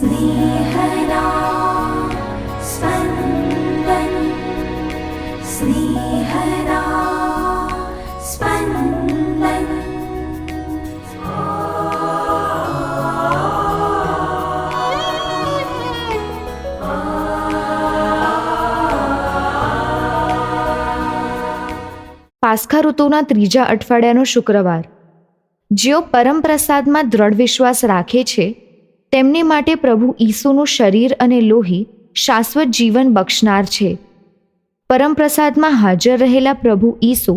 स्नेहदा स्पन्दन स्नेहदा स्पन्दन। પાસ્ખા ઋતુના ત્રીજા અઠવાડિયાનો શુક્રવાર. જેઓ પરમપ્રસાદમાં દ્રઢ વિશ્વાસ રાખે છે તેમની માટે પ્રભુ ઈસુનું શરીર અને લોહી શાશ્વત જીવન બક્ષનાર છે. પરમપ્રસાદમાં હાજર રહેલા પ્રભુ ઈસુ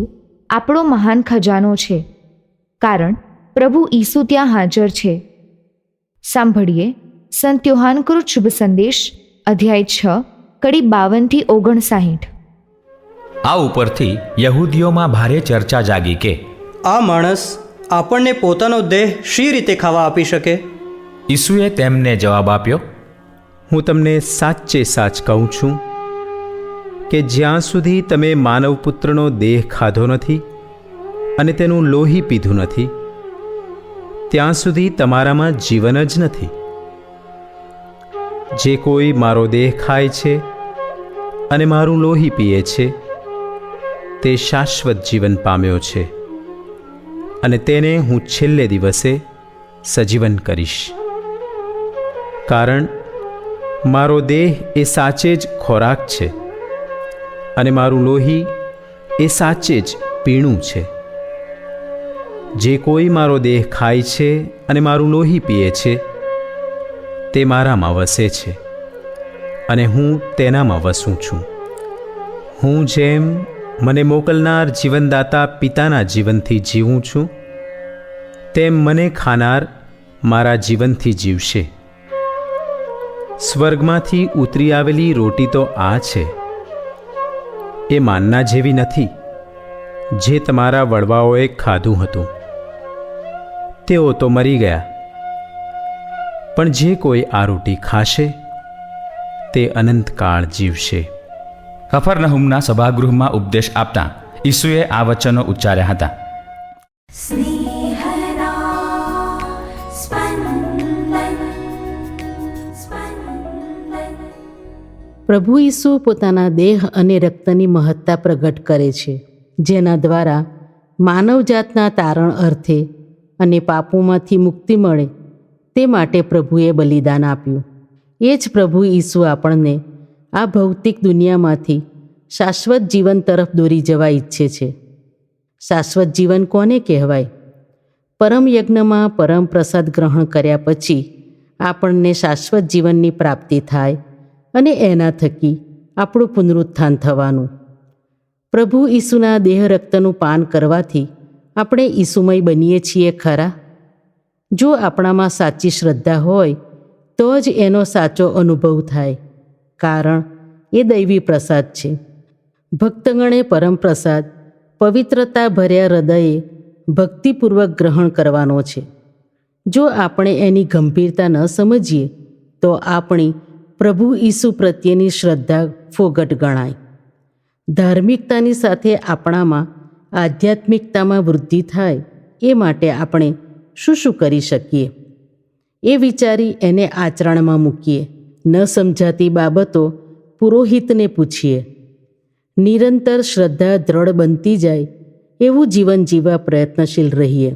આપણો મહાન ખજાનો છે, કારણ પ્રભુ ઈસુ ત્યાં હાજર છે. સાંભળીએ સંત યોહાનકૃત શુભ સંદેશ, અધ્યાય 6, કડી 52-59. આ ઉપરથી યહૂદીઓમાં ભારે ચર્ચા જાગી કે આ માણસ આપણને પોતાનો દેહ શી રીતે ખાવા આપી શકે? ઈસુએ તેમને જવાબ આપ્યો, હું તમને સાચે સાચ કહું છું કે જ્યાં સુધી તમે માનવપુત્રનો દેહ ખાધો નથી અને તેનું લોહી પીધું નથી, ત્યાં સુધી તમારામાં જીવન જ નથી. જે કોઈ મારો દેહ ખાય છે અને મારું લોહી પીએ છે તે શાશ્વત જીવન પામ્યો છે, અને તેને હું છેલ્લે દિવસે સજીવન કરીશ. કારણ મારો દેહ એ સાચે જ ખોરાક છે અને મારું લોહી એ સાચે જ પીણું છે. જે કોઈ મારો દેહ ખાય છે અને મારું લોહી પીએ છે તે મારામાં વસે છે અને હું તેનામાં વસું છું. હું જેમ મને મોકલનાર જીવનદાતા પિતાના જીવનથી જીવું છું, તેમ મને ખાનાર મારા જીવનથી જીવશે. સ્વર્ગમાંથી ઉતરી આવેલી રોટી તો આ છે. એ માનના જેવી નથી જે તમારા વડવાઓએ ખાધું હતું. તેઓ તો મરી ગયા. પણ જે કોઈ આ રોટી ખાશે તે અનંતકાળ જીવશે. કફરનહુમના સભાગૃહમાં ઉપદેશ આપતા ઈસુએ આ વચનો ઉચ્ચાર્યા હતા. स्नेहदा स्पन्दन स्पन्दन। પ્રભુ ઈસુ પોતાના દેહ અને રક્તની મહત્તા પ્રગટ કરે છે, જેના દ્વારા માનવજાતના તારણ અર્થે અને પાપોમાંથી મુક્તિ મળે તે માટે પ્રભુએ બલિદાન આપ્યું. એ જ પ્રભુ ઈસુ આપણને આ ભૌતિક દુનિયામાંથી શાશ્વત જીવન તરફ દોરી જવા ઈચ્છે છે. શાશ્વત જીવન કોને કહેવાય? પરમ યજ્ઞમાં પરમ પ્રસાદ ગ્રહણ કર્યા પછી આપણને શાશ્વત જીવનની પ્રાપ્તિ થાય અને એના થકી આપણું પુનરુત્થાન થવાનું. પ્રભુ ઈસુના દેહ રક્તનું પાન કરવાથી આપણે ઈસુમય બનીએ છીએ ખરા? જો આપણામાં સાચી શ્રદ્ધા હોય તો જ એનો સાચો અનુભવ થાય, કારણ એ દૈવી પ્રસાદ છે. ભક્તગણે પરમપ્રસાદ પવિત્રતા ભર્યા હૃદયે ભક્તિપૂર્વક ગ્રહણ કરવાનો છે. જો આપણે એની ગંભીરતા ન સમજીએ તો આપણી પ્રભુ ઈસુ પ્રત્યેની શ્રદ્ધા ફોગટ ગણાય. ધાર્મિકતાની સાથે આપણામાં આધ્યાત્મિકતામાં વૃદ્ધિ થાય એ માટે આપણે શું શું કરી શકીએ એ વિચારી એને આચરણમાં મૂકીએ. ન સમજાતી બાબતો પુરોહિતને પૂછીએ. નિરંતર શ્રદ્ધા દ્રઢ બનતી જાય એવું જીવન જીવવા પ્રયત્નશીલ રહીએ.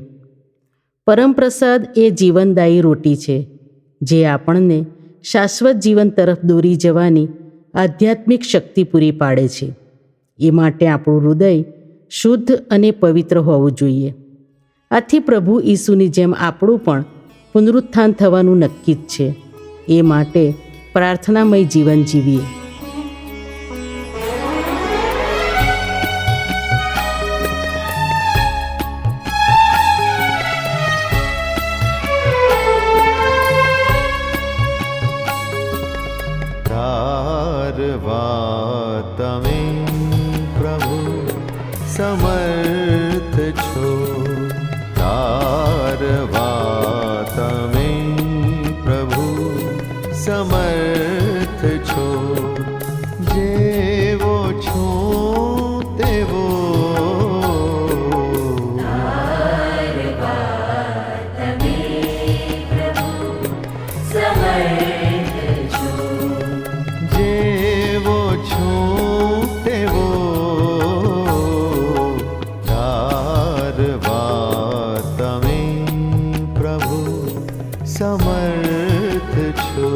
પરમપ્રસાદ એ જીવનદાયી રોટી છે જે આપણને શાશ્વત જીવન તરફ દોરી જવાની આધ્યાત્મિક શક્તિ પૂરી પાડે છે. એ માટે આપણું હૃદય શુદ્ધ અને પવિત્ર હોવું જોઈએ. આથી પ્રભુ ઈસુની જેમ આપણું પણ પુનરુત્થાન થવાનું નક્કી જ છે. એ માટે પ્રાર્થનામય જીવન જીવીએ. તમે પ્રભુ સમર્થ છો, તારવા તમે પ્રભુ સમર્થ છો. જેવો છો તેવો તમે પ્રભુ સમર્થ જેવો છું તેવો ધારવા તમે પ્રભુ સમર્થ છો.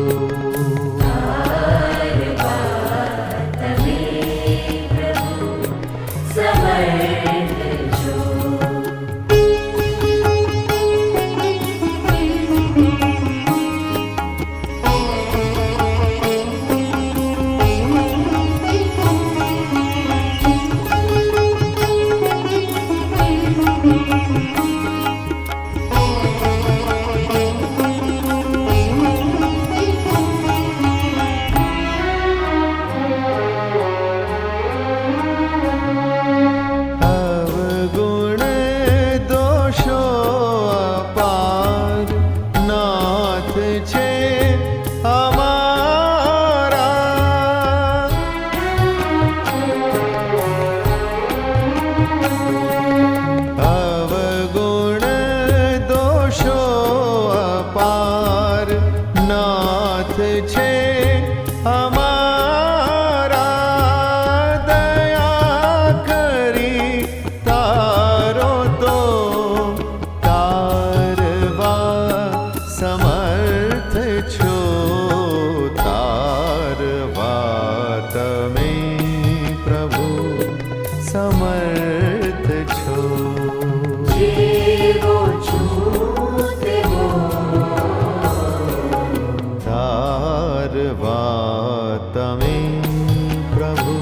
અવગુણ દોષો અપાર નાથ છે અમારા. અવગુણ દોષો અપાર નાથ છે અમારા. દયા કરી તારો તો તારવા સમર્થ છો. તારવા તમે પ્રભુ સમર્થ છો. તારવા તમે પ્રભુ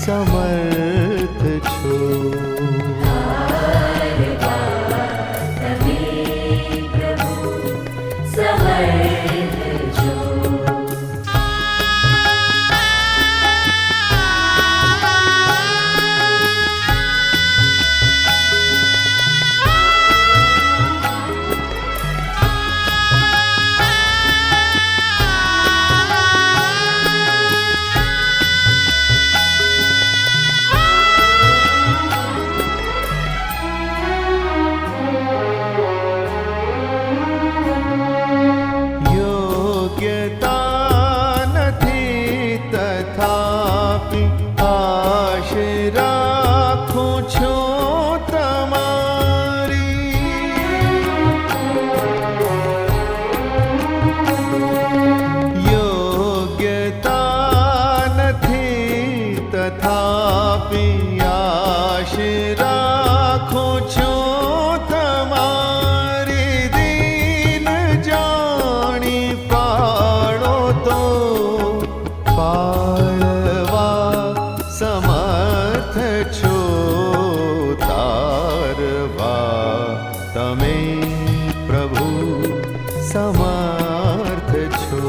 સમર્થ છો. યોગ્યતા નથી તથાપી આશા રાખું છું તમારી. યોગ્યતા નથી તથાપી આશા રાખું છું તમારી. દીન જાણી પાડો તો પાળવા સમર્થ છો. તારવા તમે પ્રભુ સમર્થ છો.